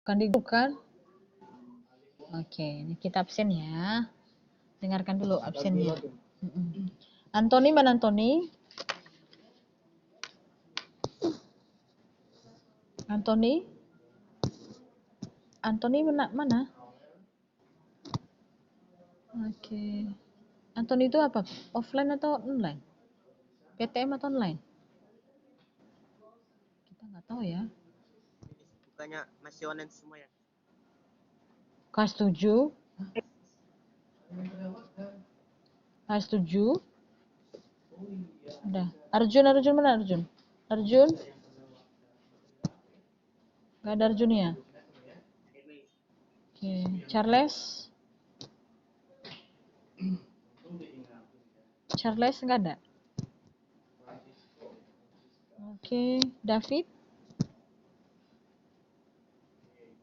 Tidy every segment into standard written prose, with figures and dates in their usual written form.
Bukan di grup kan? Oke, ini kita absen ya. Dengarkan dulu absennya. Antoni mana Antoni? Antoni? Antoni mana? Oke. Antoni itu apa? Offline atau online? PTM atau online? Kita nggak tahu ya. Bukannya masih online semua ya? Kelas 7? Kelas 7? Udah. Arjun mana Arjun? Arjun? Gak ada Arjun ya? Oke. Charles? Charles nggak ada? Oke. David?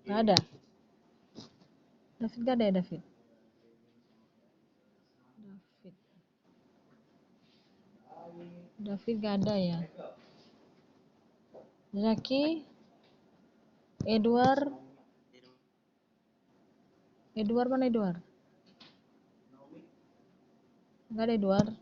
Nggak ada? David nggak ada ya David? David nggak ada ya? Zaki? Edward? Edward mana Edward? Nggak ada Edward.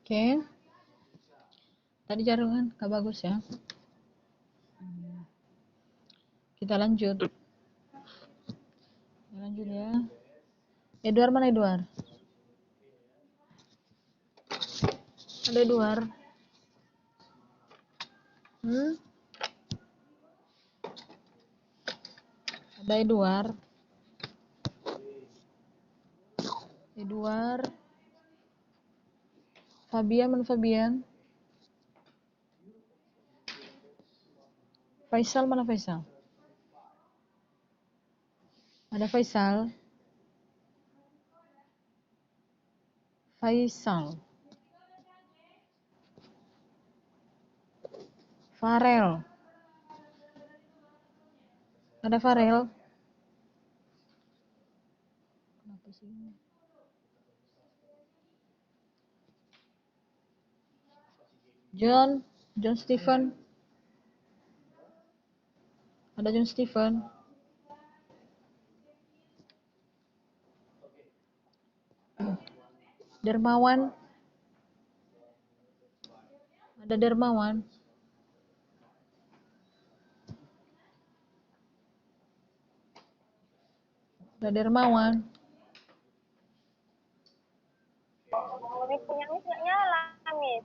Oke. Tadi jaringan gak bagus ya. Kita lanjut. Lanjut ya. Edward mana Edward? Ada Edward? Ada Edward? Edward? Fabian mana Fabian? Faisal mana Faisal? Ada Faisal? Faisal. Farel. Ada Farel? Kenapa sih? John Stephen. Ada John Stephen. Dermawan. Ada Dermawan. Ada Dermawan. Punya Miss nggak nyala, Miss.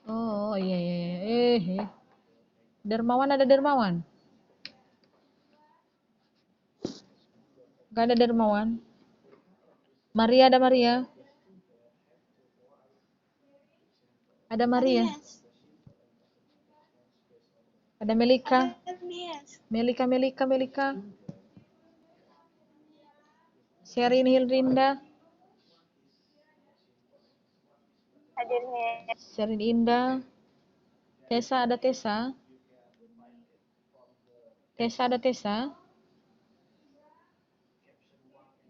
Oh iya. Dermawan ada Dermawan? Gak ada Dermawan. Maria ada Maria? Ada Maria? Ada Melika? Melika. Sherin Hilrinda? Hadir, Miss. Sherin Indah? Tessa ada Tessa? Tessa ada Tessa?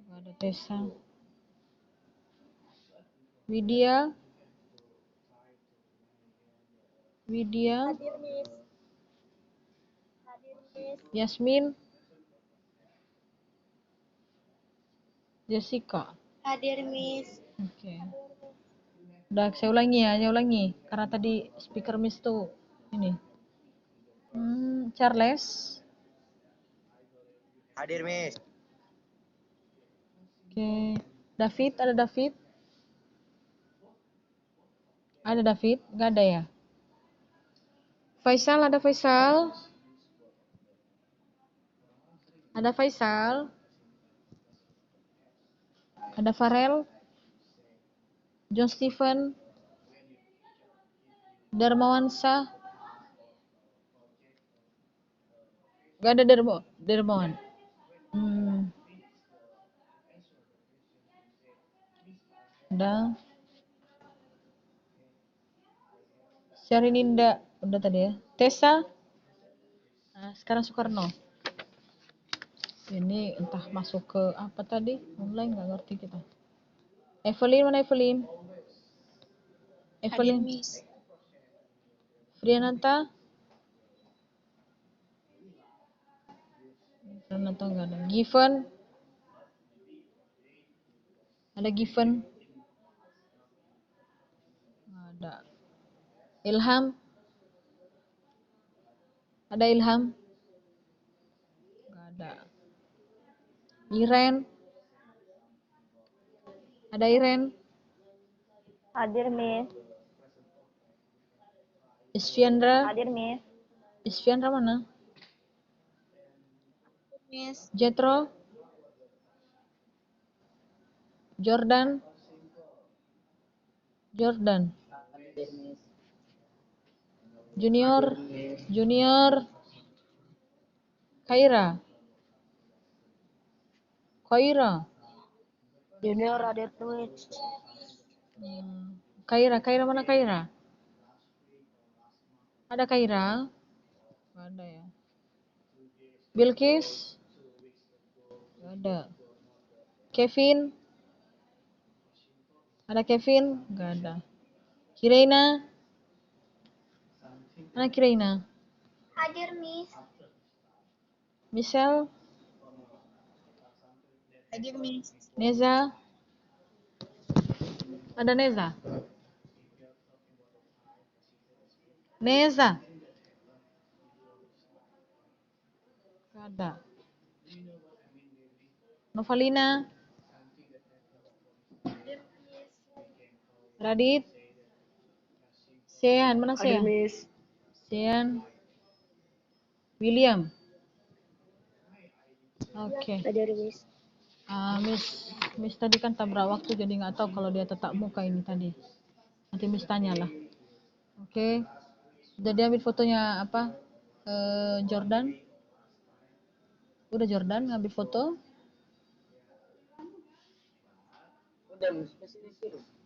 Gak ada Tessa. Widya. Hadir, Miss. Hadir, Miss. Yasmin. Jessica. Hadir, Miss. Oke. Udah, saya ulangi ya, saya ulangi. Karena tadi speaker miss tuh ini. Charles. Hadir, Miss. Oke. David, ada David? Ada David? Nggak ada ya? Faisal, ada Faisal? Ada Faisal? Ada Farel? John Stephen? Darmawansyah? Nggak ada Darmawan. Udah. Syarininda, udah tadi ya. Tessa? Nah, sekarang Soekarno. Ini entah masuk ke apa tadi, online nggak ngerti kita. Evelyn, mana Evelyn? Evelyn. Miss. Friananta? Friananta nggak ada. Given? Ada Given? Nggak ada. Ilham? Ada Ilham? Nggak ada. Iren? Ada Iren? Hadir, Miss. Isfiandra? Hadir, Miss. Isfiandra mana? Miss. Jetro? Jordan? Jordan? Junior? Junior? Kaira? Kaira? Junior hadir, Miss. Kaira mana Kaira? Ada Kaira? Nggak ada ya. Bilkis? Nggak ada. Kevin? Ada Kevin? Nggak ada. Kireina? Mana Kireina? Hadir, Miss. Michelle? Hadir, Miss. Neza? Ada Neza? Neza? Nggak ada. Novalina? Radit? Sean, mana Hadir, Sean? Miss. Sean? William? Oke. Hadir, Miss. Miss tadi kan tabrak waktu jadi nggak tahu kalau dia tetap muka ini tadi. Nanti Miss tanyalah. Oke. Sudah diambil fotonya apa? Jordan? Udah Jordan ngambil foto?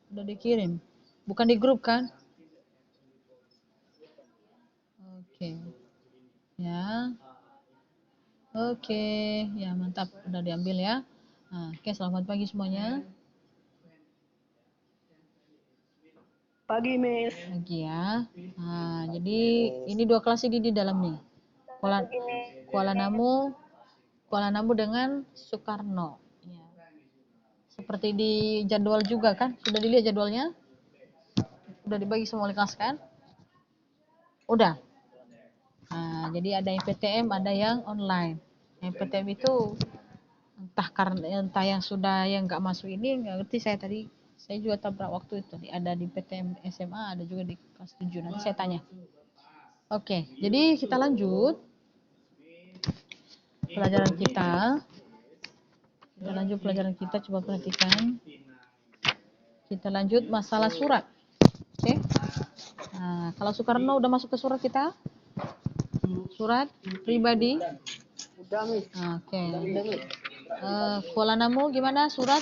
Udah dikirim. Bukan di grup kan? Oke. Ya. Oke. Ya, mantap. Udah diambil ya. Nah, oke, selamat pagi semuanya. Pagi, Miss. Pagi ya. Nah, jadi ini dua kelas ini di dalam nih. Kuala Namu dengan Soekarno. Ya. Seperti di jadwal juga kan? Sudah dilihat jadwalnya? Udah dibagi semua oleh kelas kan? Udah. Nah, jadi ada yang PTM, ada yang online. Yang PTM itu entah yang sudah yang nggak masuk ini nggak ngerti saya tadi. Saya juga tabrak waktu itu. Ada di PTM SMA, ada juga di kelas 7. Nanti saya tanya. Oke, jadi kita lanjut pelajaran kita. Kita lanjut pelajaran kita, coba perhatikan. Kita lanjut masalah surat. Oke. Nah, kalau Soekarno udah masuk ke surat kita? Surat pribadi? Udah, Miss. Oke. Kuala Namu gimana surat?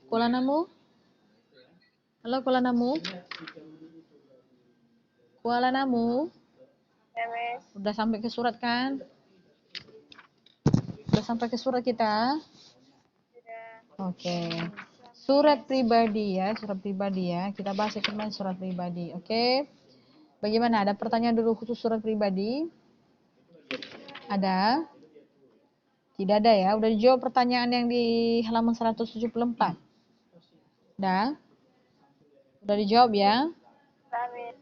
Kuala Namu? Halo Kuala Namu? Kuala Namu? Ya, Miss. Udah sampai ke surat kan? Udah sampai ke surat kita? Oke. Surat pribadi ya, surat pribadi ya. Kita bahas yang kemarin surat pribadi. Oke. Bagaimana? Ada pertanyaan dulu khusus surat pribadi? Ada? Tidak ada ya. Udah dijawab pertanyaan yang di halaman 174. Udah? Udah dijawab ya?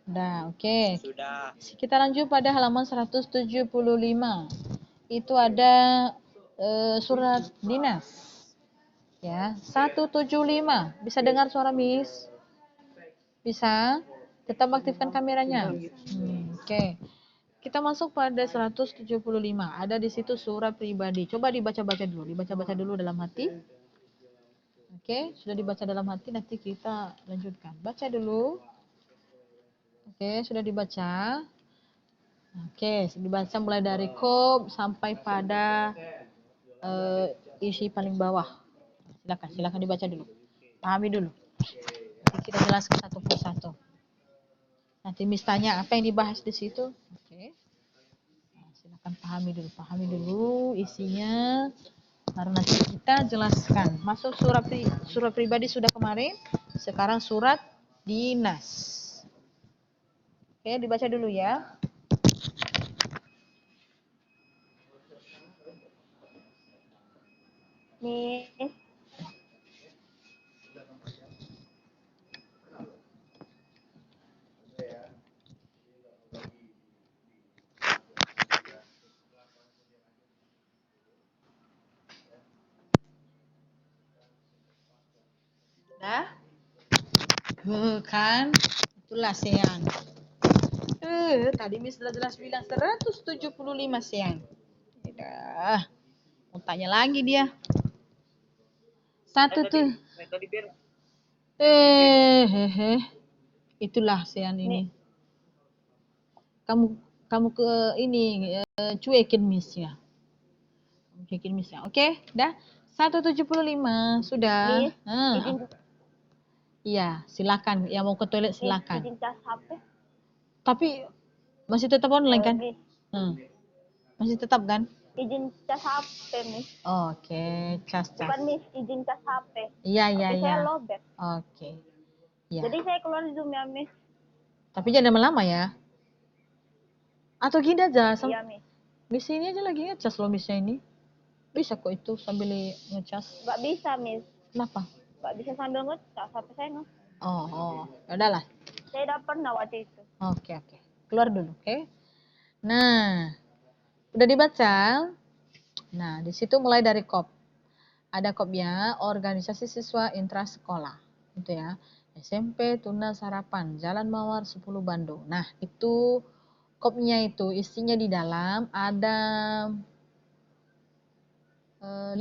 Udah, oke. Sudah. Kita lanjut pada halaman 175. Itu ada surat dinas. Ya, 175. Bisa dengar suara Miss? Bisa? Tetap aktifkan kameranya. Oke. Kita masuk pada 175. Ada di situ surat pribadi. Coba dibaca-baca dulu. Dibaca-baca dulu dalam hati. Oke, sudah dibaca dalam hati. Nanti kita lanjutkan. Baca dulu. Oke, sudah dibaca. Oke, dibaca mulai dari kop sampai pada isi paling bawah. Silakan dibaca dulu. Pahami dulu. Nanti kita jelaskan satu persatu. Nanti Miss tanya apa yang dibahas di situ. Oke. Nah, silakan pahami dulu isinya. Baru nanti kita jelaskan. Masuk surat pribadi sudah kemarin. Sekarang surat dinas. Oke, dibaca dulu ya. Miss. Dah? Kan? Itulah Sean. Tadi Miss jelas bilang 175 Sean. Udah. Mau tanya lagi dia. Satu tuh. Metode biar Itulah Sean ini. Kamu ke ini cuekin Miss ya. Cuekin Miss ya. Oke, dah. 175 sudah. Miss, izin Iya, silakan. Yang mau ke toilet silakan. izin cas HP. Tapi masih tetap online kan? Miss, Masih tetap kan? izin cas HP, Miss. Oke, cas. Bukan Miss, izin cas HP. Iya. HP saya lowbat. Oke. Ya. Jadi saya keluar Zoom ya, Miss. Tapi jangan lama-lama ya. Atau gini aja, Iya, Miss. di sini aja lagi ngecas loh Missnya ini. Bisa kok itu sambil ngecas. Nggak bisa, Miss. Kenapa? Nggak bisa sambil ngecas, HP saya nggak. Oh, udahlah. Saya udah pernah waktu itu. Oke. Keluar dulu, oke? Nah, udah dibaca? Nah, di situ mulai dari kop. Ada kopnya, organisasi siswa intrasekolah. Itu ya. SMP Tunas Harapan, Jalan Mawar 10 Bandung. Nah, itu kopnya itu isinya di dalam ada 5.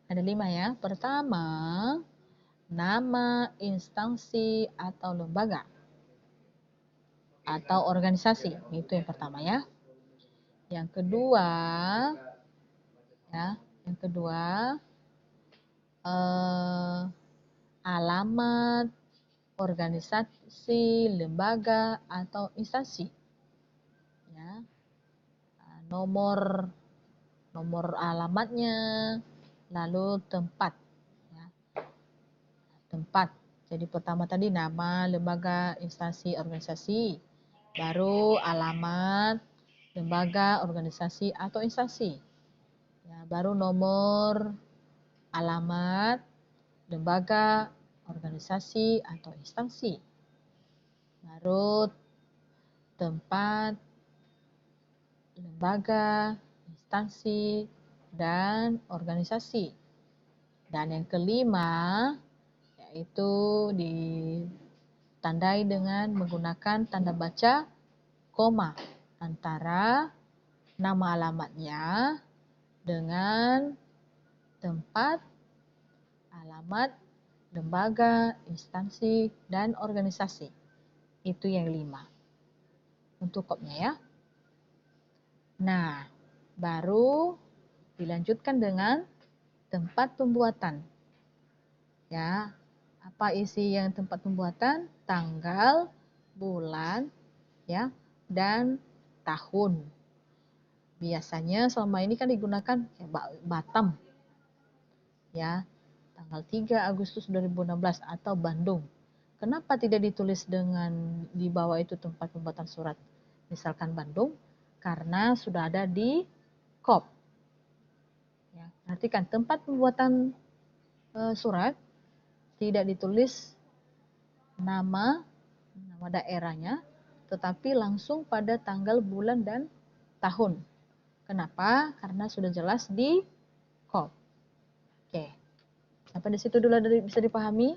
Ada 5 ya. Pertama, nama instansi atau lembaga atau organisasi. Itu yang pertama ya. Yang kedua alamat organisasi, lembaga atau instansi. Ya. Nomor alamatnya, lalu tempat. Ya. Tempat. Jadi pertama tadi nama, lembaga, instansi, organisasi. Baru alamat, lembaga, organisasi atau instansi. Ya, baru nomor, alamat, lembaga, organisasi atau instansi. Baru tempat, lembaga, instansi, dan organisasi. Dan yang kelima yaitu ditandai dengan menggunakan tanda baca koma antara nama alamatnya dengan tempat, alamat, lembaga, instansi, dan organisasi. Itu yang 5 untuk kopnya ya. Nah, baru dilanjutkan dengan tempat pembuatan. Ya, apa isi yang tempat pembuatan? Tanggal, bulan, ya, dan tahun. Biasanya selama ini kan digunakan Batam, ya. tanggal 3 Agustus 2016 atau Bandung. Kenapa tidak ditulis dengan di bawah itu tempat pembuatan surat, misalkan Bandung? Karena sudah ada di KOP. Ya, perhatikan tempat pembuatan surat tidak ditulis nama daerahnya, tetapi langsung pada tanggal, bulan, dan tahun. Kenapa? Karena sudah jelas di KOP. Oke. Sampai di situ dulu bisa dipahami?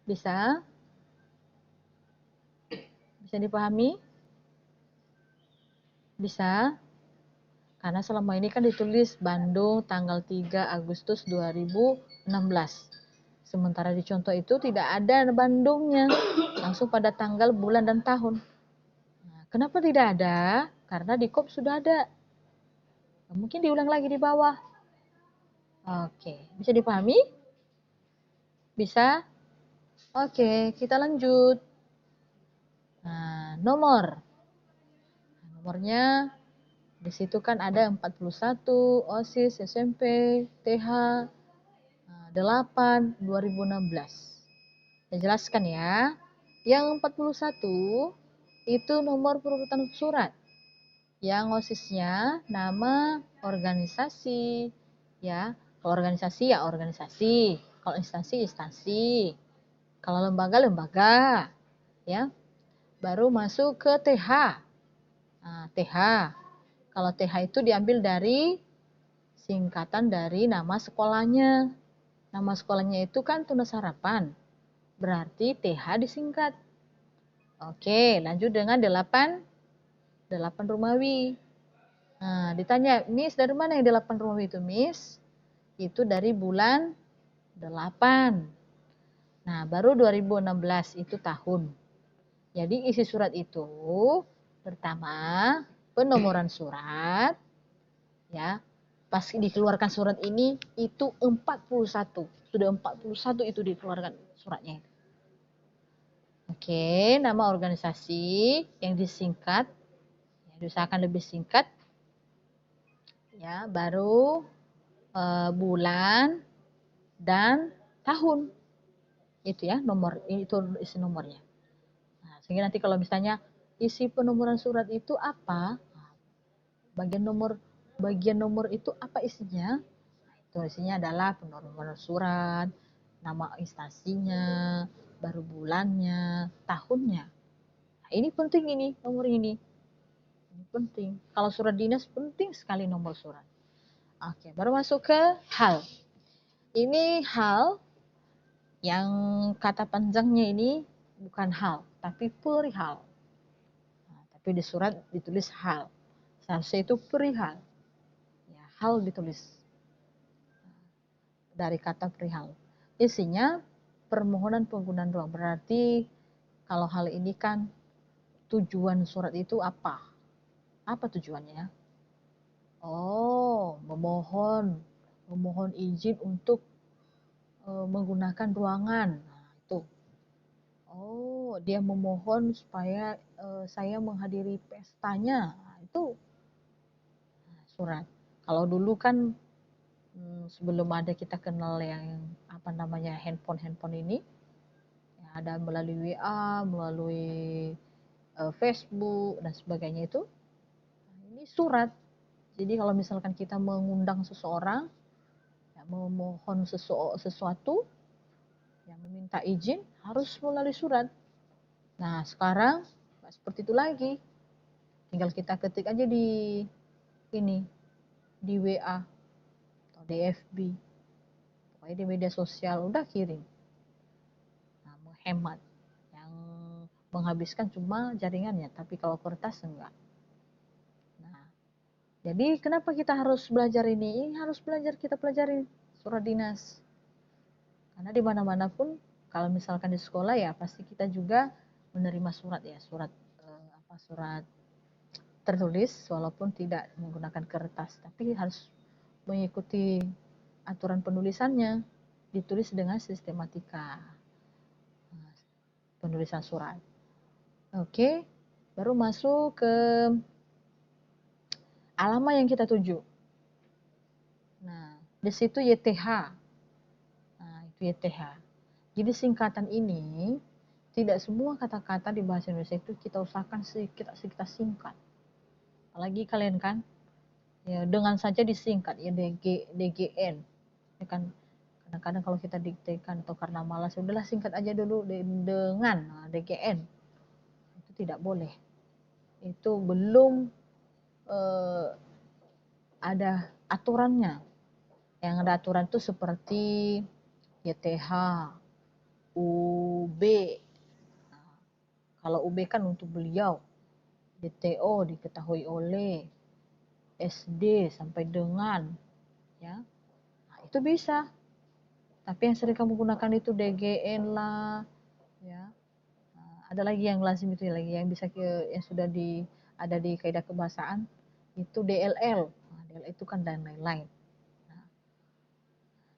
Bisa? Bisa dipahami? Bisa? Karena selama ini kan ditulis Bandung tanggal 3 Agustus 2016. Sementara di contoh itu tidak ada Bandungnya, langsung pada tanggal, bulan, dan tahun. Nah, kenapa tidak ada? Karena di KOP sudah ada. Mungkin diulang lagi di bawah. Oke, bisa dipahami? Bisa? Oke, kita lanjut. Nah, nomor. Nomornya di situ kan ada 41, OSIS, SMP, TH, 8, 2016. Saya jelaskan ya. Yang 41 itu nomor perebutan surat. Yang OSIS-nya nama organisasi, ya. Kalau organisasi ya organisasi, kalau instansi, kalau lembaga, ya. Baru masuk ke TH. Nah, TH. Kalau TH itu diambil dari singkatan dari nama sekolahnya. Nama sekolahnya itu kan Tunas Harapan. Berarti TH disingkat. Oke, lanjut dengan 8 Romawi. Nah, ditanya, Miss dari mana yang 8 Romawi itu, Miss? Itu dari bulan 8. Nah, baru 2016 itu tahun. Jadi isi surat itu pertama penomoran surat, ya. Pas dikeluarkan surat ini itu 41. Sudah 41 itu dikeluarkan suratnya. Oke, nama organisasi yang disingkat, ya, diusahakan lebih singkat. Ya, baru bulan dan tahun. Itu ya, nomor itu isi nomornya. Nah, sehingga nanti kalau misalnya isi penomoran surat itu apa? Bagian nomor itu apa isinya? Itu isinya adalah penomoran surat, nama instansinya, baru bulannya, tahunnya. Nah, ini penting ini, nomor ini. Ini penting. Kalau surat dinas penting sekali nomor surat. Oke, baru masuk ke hal. Ini hal yang kata panjangnya ini bukan hal, tapi perihal. Nah, tapi di surat ditulis hal. Seharusnya itu perihal. Ya, hal ditulis dari kata perihal. Isinya permohonan penggunaan ruang. Berarti kalau hal ini kan tujuan surat itu apa? Apa tujuannya? Oh, memohon izin untuk menggunakan ruangan. Nah, itu. Oh, dia memohon supaya saya menghadiri pestanya. Nah, itu surat. Kalau dulu kan sebelum ada kita kenal yang apa namanya handphone ini, ya, ada melalui WA, melalui Facebook dan sebagainya itu. Nah, ini surat. Jadi kalau misalkan kita mengundang seseorang, ya, memohon sesuatu, yang meminta izin harus melalui surat. Nah, sekarang nggak seperti itu lagi. Tinggal kita ketik aja di WA atau di FB, pokoknya di media sosial, udah kirim. Nah, menghemat. Yang menghabiskan cuma jaringannya, tapi kalau kertas enggak. Nah, jadi kenapa kita harus belajar ini? Ini harus kita pelajari surat dinas. Karena di mana-mana pun kalau misalkan di sekolah ya pasti kita juga menerima surat ya, surat tertulis walaupun tidak menggunakan kertas, tapi harus mengikuti aturan penulisannya, ditulis dengan sistematika penulisan surat. Oke, baru masuk ke alamat yang kita tuju. Nah, di situ YTH. YTH. Jadi singkatan ini tidak semua kata-kata di bahasa Indonesia itu kita usahakan kita singkat. Apalagi kalian kan, ya dengan saja disingkat ya DGN, ya kan. Kadang-kadang kalau kita diktekan atau karena malas, udahlah singkat aja dulu dengan DGN. Itu tidak boleh. Itu belum ada aturannya. Yang ada aturan itu seperti YTH, UB. Nah, kalau UB kan untuk beliau, DTO diketahui oleh, SD sampai dengan, ya. Nah, itu bisa. Tapi yang sering kamu gunakan itu DGN lah, ya. Nah, ada lagi yang lazim itu lagi yang bisa yang sudah ada di kaidah kebahasaan itu DLL. Nah, DLL itu kan dan lain-lain.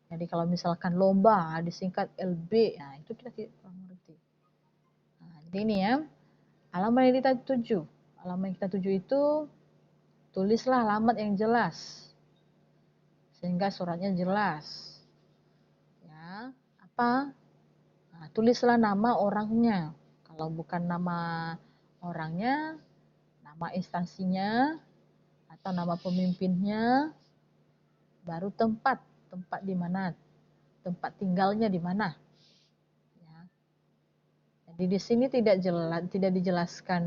Jadi kalau misalkan lomba disingkat LB, nah itu kita kurang mengerti. Nah, jadi ini ya, alamat yang kita tuju. Alamat yang kita tuju itu tulislah alamat yang jelas, sehingga suratnya jelas. Ya, apa? Nah, tulislah nama orangnya. Kalau bukan nama orangnya, nama instansinya atau nama pemimpinnya, baru tempat di mana, tempat tinggalnya di mana. Ya. Jadi di sini tidak dijelaskan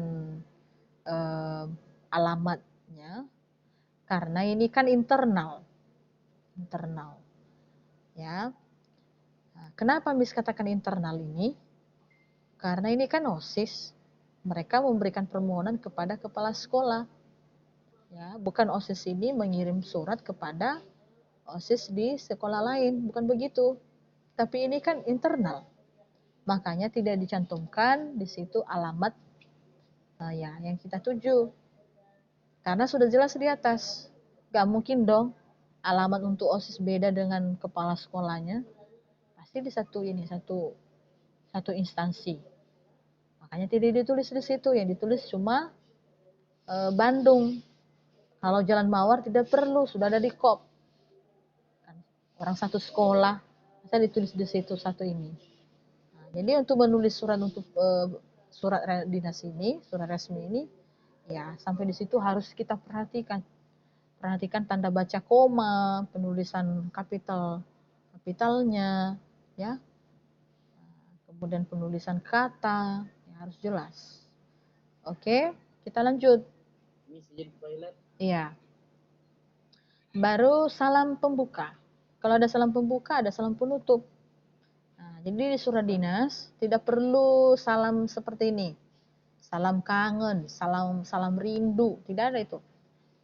alamatnya karena ini kan internal, ya. Nah, kenapa Miss katakan internal ini? Karena ini kan OSIS, mereka memberikan permohonan kepada kepala sekolah, ya. Bukan OSIS ini mengirim surat kepada OSIS di sekolah lain, bukan begitu. Tapi ini kan internal, makanya tidak dicantumkan di situ alamat ya yang kita tuju. Karena sudah jelas di atas, gak mungkin dong alamat untuk OSIS beda dengan kepala sekolahnya. Pasti di satu instansi. Makanya tidak ditulis di situ, yang ditulis cuma Bandung. Kalau Jalan Mawar tidak perlu, sudah ada di KOP. Orang satu sekolah, saya ditulis di situ satu ini. Nah, jadi untuk menulis surat untuk surat dinas ini, surat resmi ini, ya sampai di situ harus kita perhatikan. Perhatikan tanda baca koma, penulisan kapitalnya, ya. Kemudian penulisan kata, ya harus jelas. Oke, kita lanjut. Iya. Baru salam pembuka. Kalau ada salam pembuka, ada salam penutup. Nah, jadi di surat dinas tidak perlu salam seperti ini. Salam kangen, salam rindu, tidak ada itu.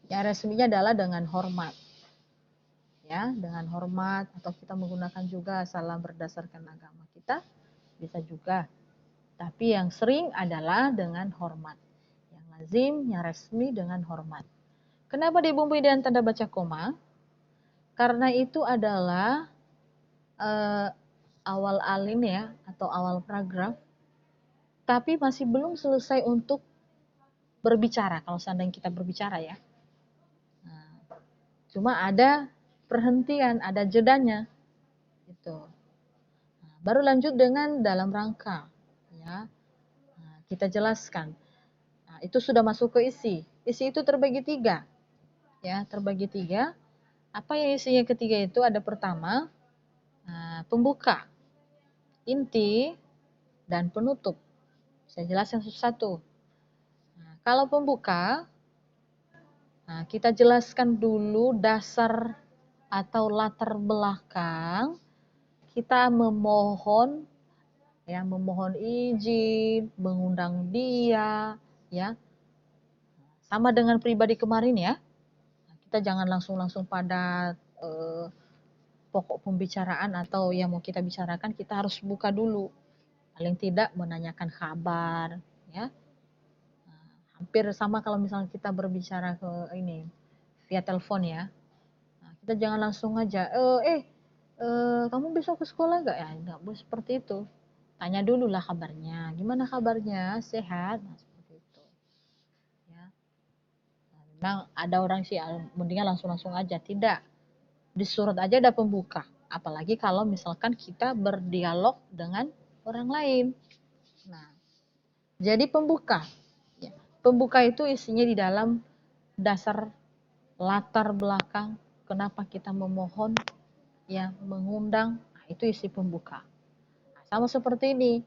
Yang resminya adalah dengan hormat. Ya, dengan hormat, atau kita menggunakan juga salam berdasarkan agama kita, bisa juga. Tapi yang sering adalah dengan hormat. Yang lazim, yang resmi dengan hormat. Kenapa dibumbui dengan tanda baca koma? Karena itu adalah awal alin ya, atau awal paragraf, tapi masih belum selesai untuk berbicara, kalau seandainya kita berbicara ya. Nah, cuma ada perhentian, ada jedanya. Gitu. Nah, baru lanjut dengan dalam rangka. Ya. Nah, kita jelaskan. Nah, itu sudah masuk ke isi. Isi itu terbagi 3. Ya, terbagi 3. Apa yang isinya ketiga itu ada pertama, pembuka, inti, dan penutup. Saya jelaskan satu-satu. Nah, kalau pembuka, kita jelaskan dulu dasar atau latar belakang kita memohon, ya, memohon izin, mengundang dia, ya. Sama dengan pribadi kemarin ya. Kita jangan langsung pada pokok pembicaraan atau yang mau kita bicarakan, kita harus buka dulu. Paling tidak menanyakan kabar, ya. Hampir sama kalau misalnya kita berbicara ke ini via telepon ya. Nah, kita jangan langsung aja, kamu besok ke sekolah nggak ya? Nggak boleh seperti itu. Tanya dulu lah kabarnya. Gimana kabarnya? Sehat? Nah, seperti itu. Ya. Nah, memang ada orang sih mendingan langsung aja. Tidak. Di surat aja ada pembuka. apalagi kalau misalkan kita berdialog dengan orang lain. Nah, jadi pembuka. Ya. Pembuka itu isinya di dalam dasar latar belakang kenapa kita memohon, ya, mengundang. Nah, itu isi pembuka. Nah, sama seperti ini,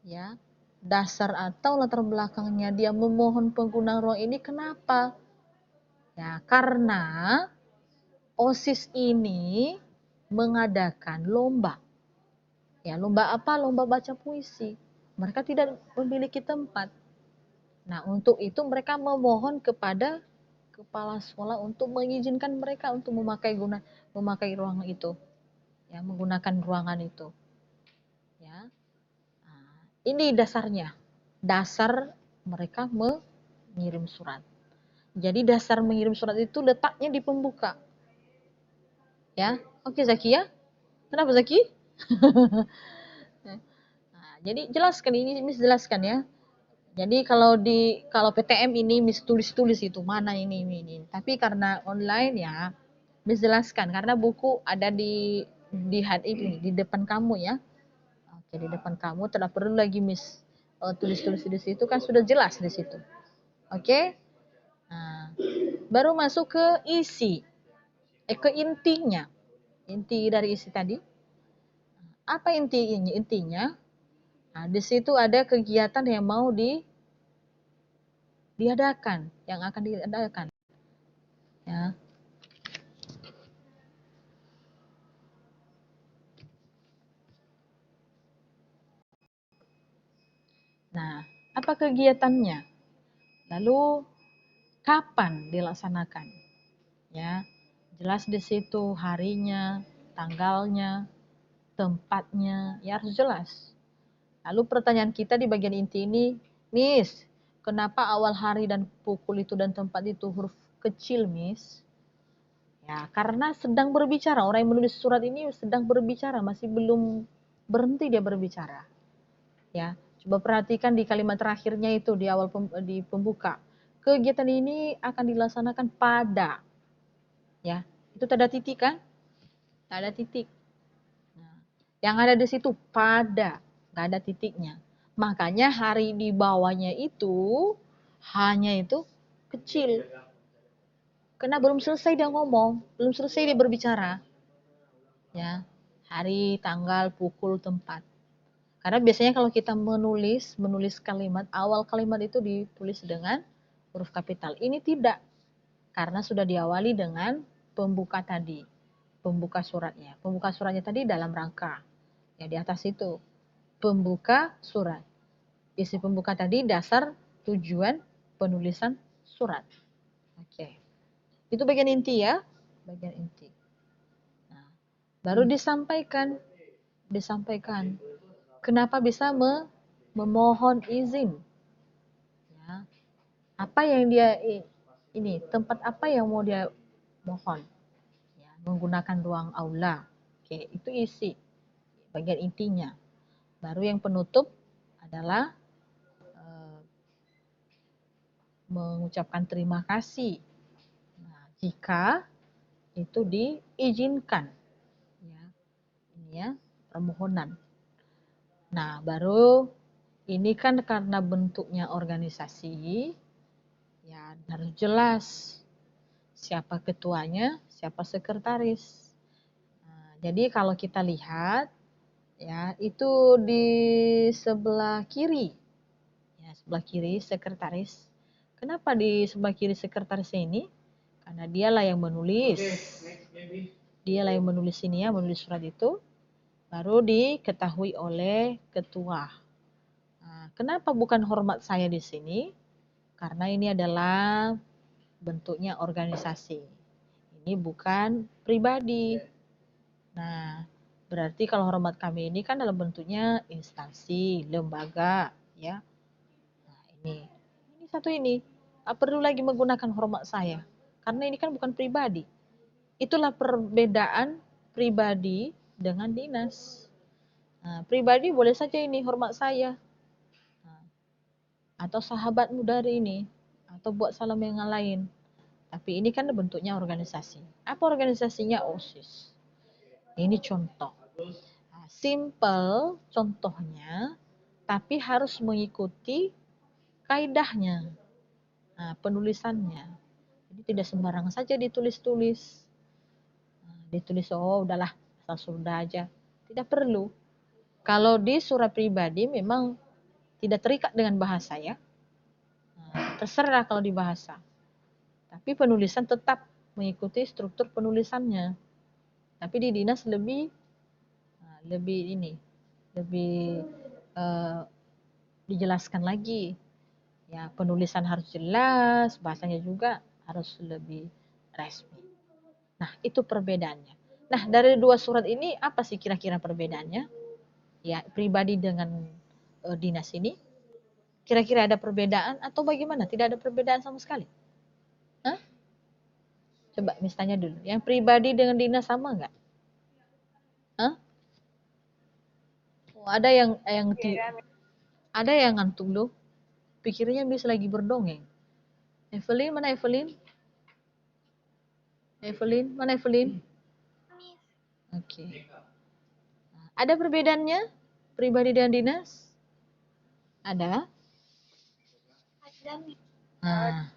ya. Dasar atau latar belakangnya dia memohon penggunaan ruang ini kenapa? Ya, karena OSIS ini mengadakan lomba. Ya, lomba apa? Lomba baca puisi. Mereka tidak memiliki tempat. Nah, untuk itu mereka memohon kepada kepala sekolah untuk mengizinkan mereka untuk memakai ruangan itu. Ya, menggunakan ruangan itu. Ya. Nah, ini dasarnya. Dasar mereka mengirim surat. Jadi dasar mengirim surat itu letaknya di pembuka. Ya. Oke, Zaki ya? Kenapa Zaki? Nah, jadi jelaskan ini, Miss jelaskan ya. Jadi kalau PTM ini Miss tulis-tulis itu mana ini. Tapi karena online ya, Miss jelaskan karena buku ada di ini di depan kamu ya. Oke, di depan kamu tidak perlu lagi Miss tulis-tulis di situ kan sudah jelas di situ. Oke? Nah, baru masuk ke isi. Ke intinya. Inti dari isi tadi. Apa intinya? Intinya, nah, di situ ada kegiatan yang mau diadakan, yang akan diadakan. Ya. Nah, apa kegiatannya? Lalu kapan dilaksanakan? Ya, jelas di situ harinya, tanggalnya, tempatnya, ya harus jelas. Lalu pertanyaan kita di bagian inti ini, Miss, kenapa awal hari dan pukul itu dan tempat itu huruf kecil, Miss? Ya, karena sedang berbicara. Orang yang menulis surat ini sedang berbicara, masih belum berhenti dia berbicara. Ya, coba perhatikan di kalimat terakhirnya itu di awal di pembuka. Kegiatan ini akan dilaksanakan pada, ya, itu tanda titik kan? Tanda titik. Nah, yang ada di situ pada, nggak ada titiknya. Makanya hari di bawahnya itu hanya itu kecil. Karena belum selesai dia ngomong, belum selesai dia berbicara. Ya, hari, tanggal, pukul, tempat. Karena biasanya kalau kita menulis kalimat, awal kalimat itu ditulis dengan huruf kapital. Ini tidak, karena sudah diawali dengan pembuka tadi, pembuka suratnya. Pembuka suratnya tadi dalam rangka, ya di atas itu, pembuka surat. Isi pembuka tadi dasar tujuan penulisan surat. Oke, itu bagian inti ya, bagian inti. Nah, baru disampaikan. Kenapa bisa memohon izin? Ya. Apa yang dia ini tempat apa yang mau dia mohon? Ya, menggunakan ruang aula. Oke, itu isi bagian intinya. Baru yang penutup adalah mengucapkan terima kasih. Nah, jika itu diizinkan, ya, ini ya permohonan. Nah, baru ini kan karena bentuknya organisasi, ya harus jelas siapa ketuanya, siapa sekretaris. Nah, jadi kalau kita lihat, ya itu di sebelah kiri, ya sebelah kiri sekretaris. Kenapa di sebelah kiri sekretaris ini? Karena dialah yang menulis. Dialah yang menulis ini ya, menulis surat itu. Baru diketahui oleh ketua. Nah, kenapa bukan hormat saya di sini? Karena ini adalah bentuknya organisasi. Ini bukan pribadi. Nah, berarti kalau hormat kami ini kan dalam bentuknya instansi, lembaga, ya. Nah, ini satu ini. Tak perlu lagi menggunakan hormat saya. Karena ini kan bukan pribadi. Itulah perbedaan pribadi dengan dinas. Nah, pribadi boleh saja ini hormat saya. Nah, atau sahabatmu dari ini. Atau buat salam yang lain. Tapi ini kan bentuknya organisasi. Apa organisasinya? OSIS. Ini contoh. Nah, simple contohnya, tapi harus mengikuti kaidahnya, penulisannya. Jadi tidak sembarangan saja ditulis-tulis. Ditulis, oh udahlah, asal sudah aja. Tidak perlu. Kalau di surat pribadi memang tidak terikat dengan bahasa ya. Terserah kalau di bahasa. Tapi penulisan tetap mengikuti struktur penulisannya. Tapi di dinas lebih dijelaskan lagi. Ya, penulisan harus jelas, bahasanya juga harus lebih resmi. Nah, itu perbedaannya. Nah, dari dua surat ini apa sih kira-kira perbedaannya? Ya, pribadi dengan dinas ini. Kira-kira ada perbedaan atau bagaimana? Tidak ada perbedaan sama sekali? Hah? Coba Miss tanya dulu. Yang pribadi dengan dinas sama nggak? Hah? Oh, ada yang ada yang ngantuk loh. Pikirnya Miss lagi berdongeng. Evelyn, mana Evelyn? Evelyn, mana Evelyn? Oke. Ada perbedaannya? Pribadi dan dinas? Ada? Ada, Miss. Nah,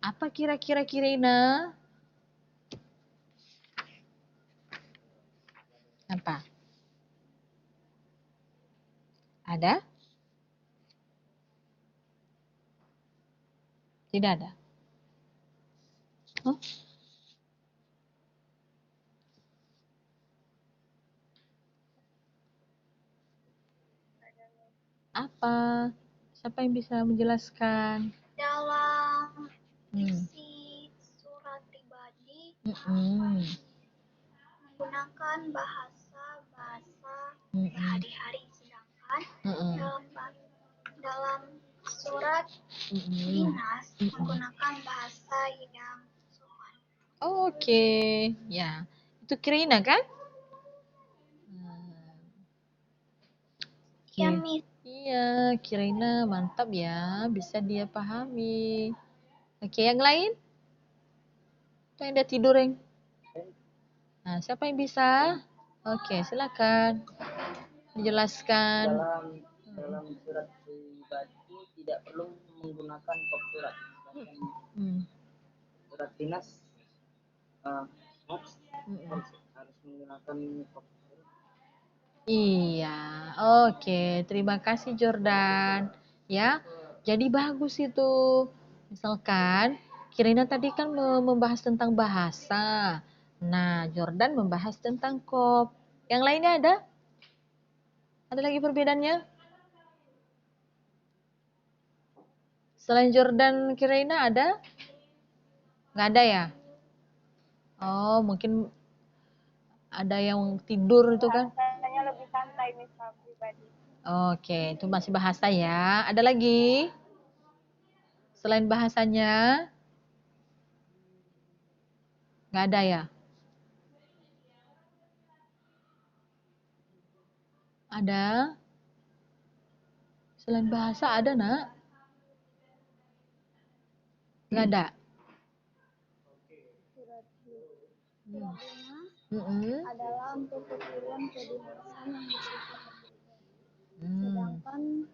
apa kira-kira Kirina? Apa? Ada? Tidak ada. Huh? Apa? Siapa yang bisa menjelaskan? Dalam isi surat pribadi menggunakan bahasa sehari-hari, sedangkan dalam surat dinas menggunakan bahasa yang sopan. Oke, ya. Itu Kirina kan? Ya, Miss. Iya, Kirina mantap ya, bisa dia pahami. Oke, yang lain? Itu yang udah tidur yang. Nah, siapa yang bisa? Oke, silakan menjelaskan. Dalam surat pribadi tidak perlu menggunakan kop surat. Surat dinas harus menggunakan kop surat. Iya, oke. Terima kasih Jordan. Ya, jadi bagus itu. Misalkan Kirina tadi kan membahas tentang bahasa. Nah, Jordan membahas tentang kop. Yang lainnya ada? Ada lagi perbedaannya? Selain Jordan Kirina ada? Nggak ada ya? Oh, mungkin ada yang tidur itu kan? Bahasanya lebih santai, Miss, pribadi. Oke, itu masih bahasa ya. Ada lagi? Selain bahasanya? Nggak ada ya? Ada? Selain bahasa ada, nak? Nggak ada? Adalah untuk keperluan kedinasan yang bersifat sedangkan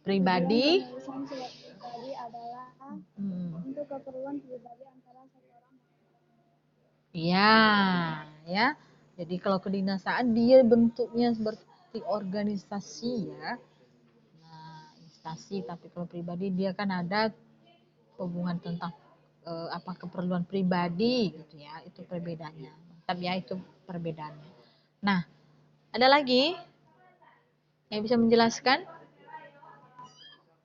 Pribadi? penulisan surat pribadi adalah untuk keperluan pribadi antara satu orang dan Iya, ya. Jadi kalau kedinasaan dia bentuknya seperti organisasi ya. Nah, instansi, tapi kalau pribadi dia kan ada hubungan tentang keperluan pribadi gitu ya. Itu perbedaannya. Mantap ya, itu perbedaannya. Nah, ada lagi yang bisa menjelaskan?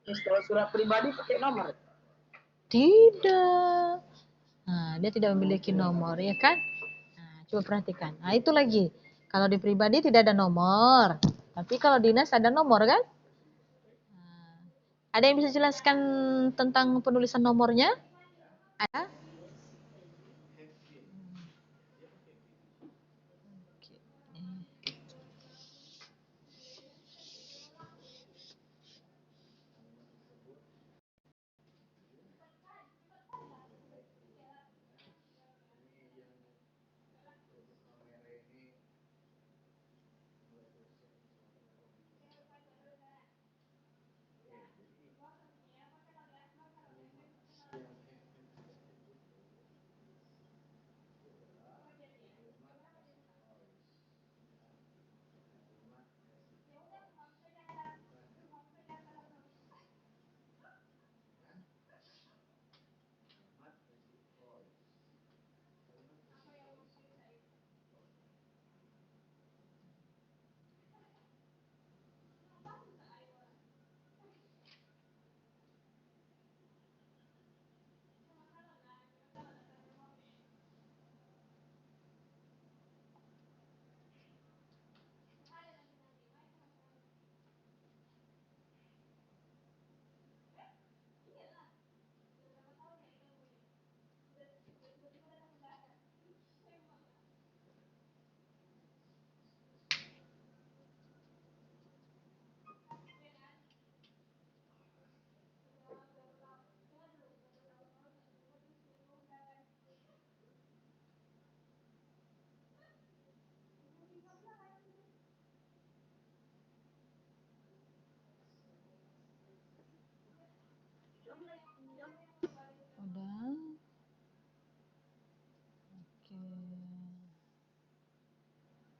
Kalau surat pribadi pakai nomor? Tidak. Nah, dia tidak memiliki nomor, ya kan? Nah, coba perhatikan. Nah, itu lagi. Kalau di pribadi tidak ada nomor. Tapi kalau dinas ada nomor, kan? Nah, ada yang bisa jelaskan tentang penulisan nomornya? Ada?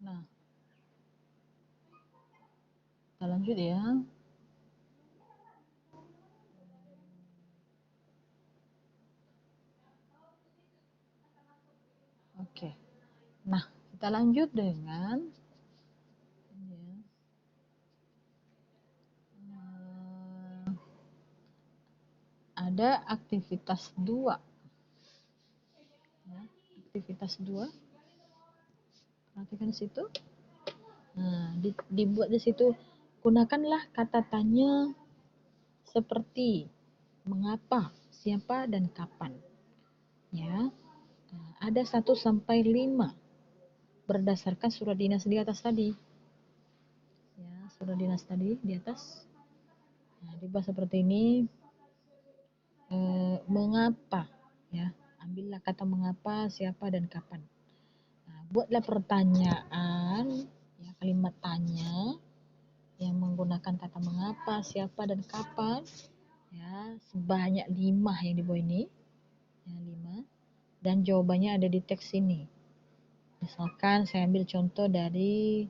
Nah, kita lanjut ya. Oke. Nah, kita lanjut dengan ya, ada aktivitas 2. Ya, aktivitas 2. Perhatikan di situ. Nah, dibuat di situ, gunakanlah kata tanya seperti mengapa, siapa, dan kapan. Ya, ada 1 sampai 5 berdasarkan surat dinas di atas tadi. Ya, surat dinas tadi di atas. Nah, dibuat seperti ini. Mengapa? Ya, ambillah kata mengapa, siapa, dan kapan. Nah, buatlah pertanyaan, ya, kalimat tanya yang menggunakan kata mengapa, siapa, dan kapan. Ya, sebanyak 5 yang di bawah ini. Ya, 5. Dan jawabannya ada di teks ini. Misalkan saya ambil contoh dari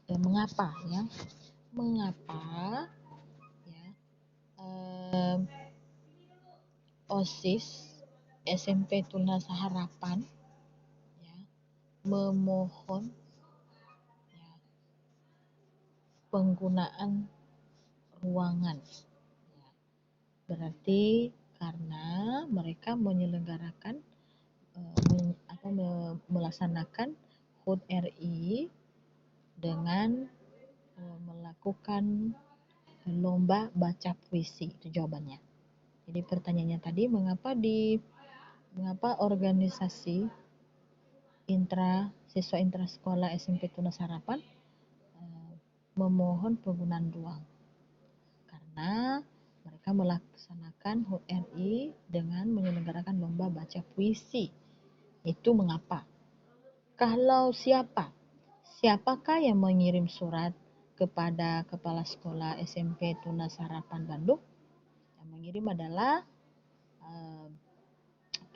mengapa, ya. Mengapa, ya, OSIS SMP Tunas Harapan, ya, memohon, ya, penggunaan ruangan. Ya, berarti karena mereka menyelenggarakan melaksanakan HUT RI dengan melakukan lomba baca puisi. Itu jawabannya. Jadi pertanyaannya tadi, mengapa organisasi siswa intrasekolah SMP Tunas Harapan memohon penggunaan ruang? Karena mereka melaksanakan HUT RI dengan menyelenggarakan lomba baca puisi. Itu mengapa. Kalau siapakah yang mengirim surat kepada Kepala Sekolah SMP Tunas Harapan Bandung? Yang mengirim adalah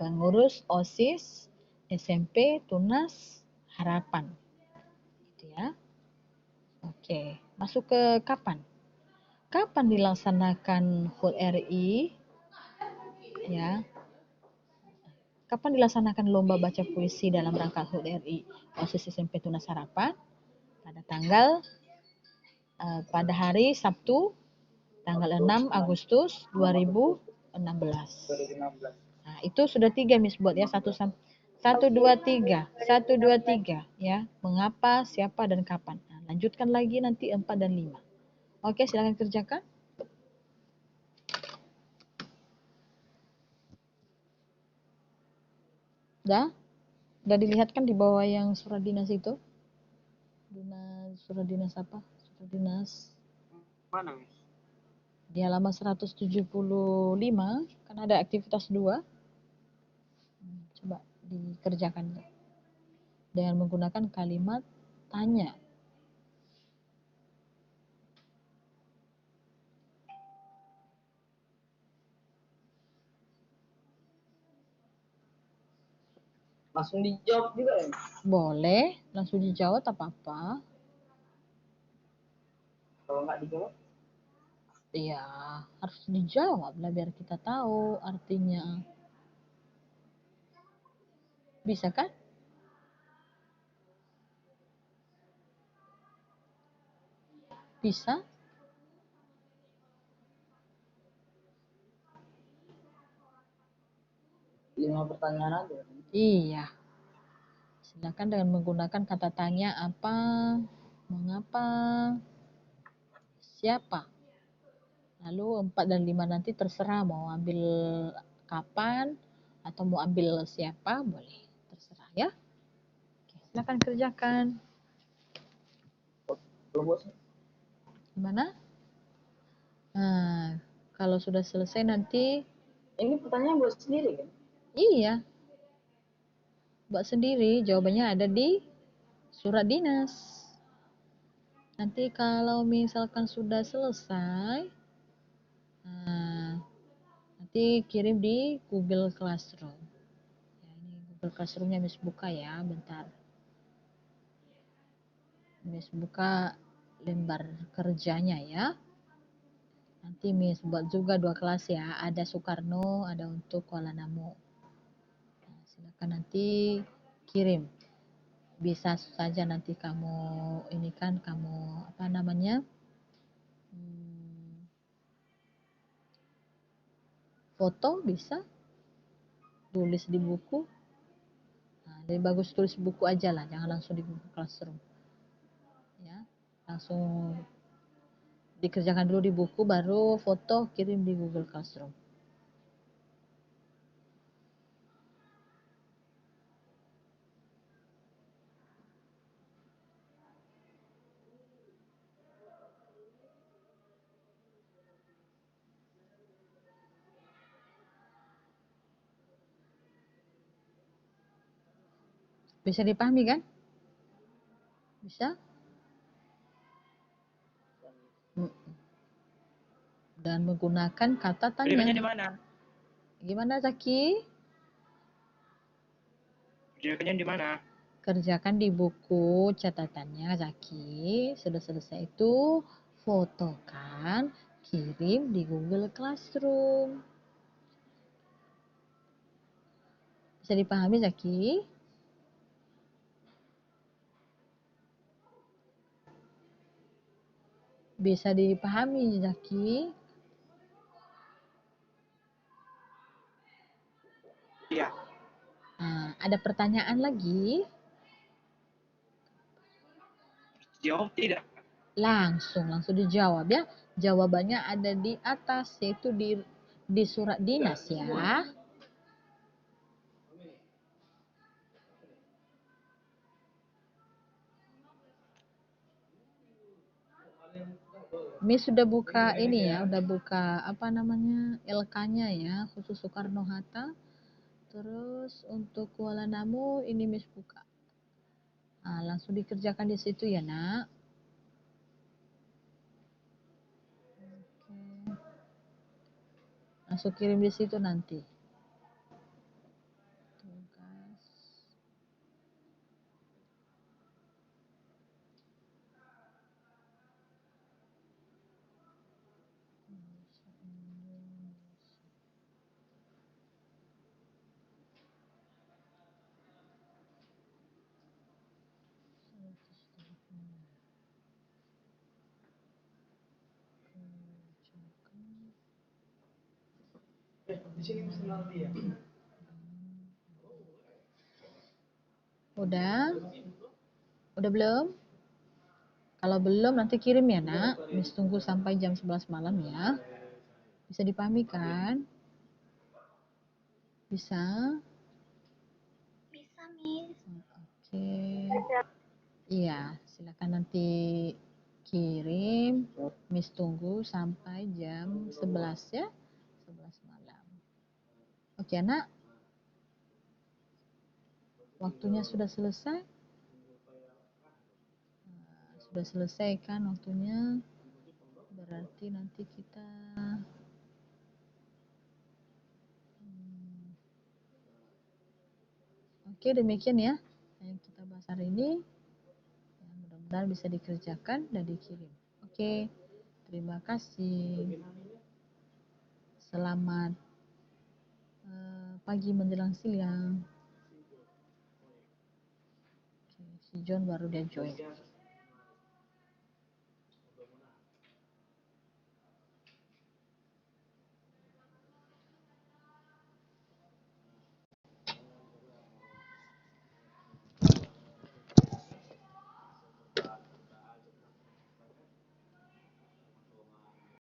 pengurus OSIS SMP Tunas Harapan. Gitu ya. Oke, masuk ke kapan. Kapan dilaksanakan HUT RI? Ya. Kapan dilaksanakan lomba baca puisi dalam rangka HUT RI OSIS SMP Tunas Harapan? Pada hari Sabtu tanggal 6 Agustus 2016. Nah, itu sudah 3 Miss buat ya, 1 2 3 ya. Mengapa, siapa, dan kapan. Nah, lanjutkan lagi nanti 4 dan 5. Oke, silakan kerjakan. Udah dilihatkan di bawah yang surat dinas itu? Surat dinas apa? Surat dinas Mana, Miss? di halaman 175 kan ada aktivitas 2. Coba dikerjakan dengan menggunakan kalimat tanya. Langsung dijawab juga ya? Boleh, langsung dijawab tak apa-apa. Kalau nggak dijawab? Iya, harus dijawab lah biar kita tahu artinya. Bisa kan? Bisa? Lima pertanyaan aja. Iya. Silakan dengan menggunakan kata tanya apa, mengapa, siapa. Lalu 4 dan 5 nanti terserah mau ambil kapan atau mau ambil siapa, boleh. Terserah ya. Oke, silakan kerjakan. Gimana? Nah, kalau sudah selesai nanti. Ini pertanyaan buat sendiri kan? Iya. Buat sendiri, jawabannya ada di surat dinas. Nanti kalau misalkan sudah selesai, nanti kirim di Google Classroom. Ya, ini Google Classroom-nya Miss buka ya, bentar. Miss buka lembar kerjanya ya. Nanti Miss buat juga 2 kelas ya. Ada Soekarno, ada untuk Kuala Namu. Nah, silakan nanti kirim. Bisa saja nanti kamu ini kan kamu apa namanya? Foto bisa, tulis di buku. Nah, lebih bagus tulis buku aja lah, jangan langsung di Google Classroom. Ya, langsung dikerjakan dulu di buku, baru foto kirim di Google Classroom. Bisa dipahami kan? Bisa? Dan menggunakan kata tanya. Di mana? Gimana Zaki? Kerjakannya di mana? Kerjakan di buku catatannya Zaki. Sudah selesai itu fotokan, kirim di Google Classroom. Bisa dipahami Zaki? Bisa dipahami Zaki? Iya. Nah, ada pertanyaan lagi? Jawab tidak. Langsung dijawab ya. Jawabannya ada di atas, yaitu di surat dinas ya. Miss sudah buka ini ya, udah buka apa namanya LK-nya ya, khusus Soekarno-Hatta. Terus untuk Kuala Namu ini Miss buka. Nah, langsung dikerjakan di situ ya nak. Oke. Langsung kirim di situ nanti. Tugas. Di sini personal dia. Udah? Udah belum? Kalau belum nanti kirim ya nak. Miss tunggu sampai jam 11 malam ya. Bisa dipahami kan? Bisa? Bisa, Miss. Oke. Iya, silakan nanti kirim. Miss tunggu sampai jam 11 ya. 11 malam. Oke, Nak. Waktunya sudah selesai? Nah, sudah selesai kan waktunya? Berarti nanti kita Oke, demikian ya yang kita bahas hari ini. Ya, mudah-mudahan bisa dikerjakan dan dikirim. Oke, terima kasih. Selamat pagi menjelang siang. Oke, si John baru dia join.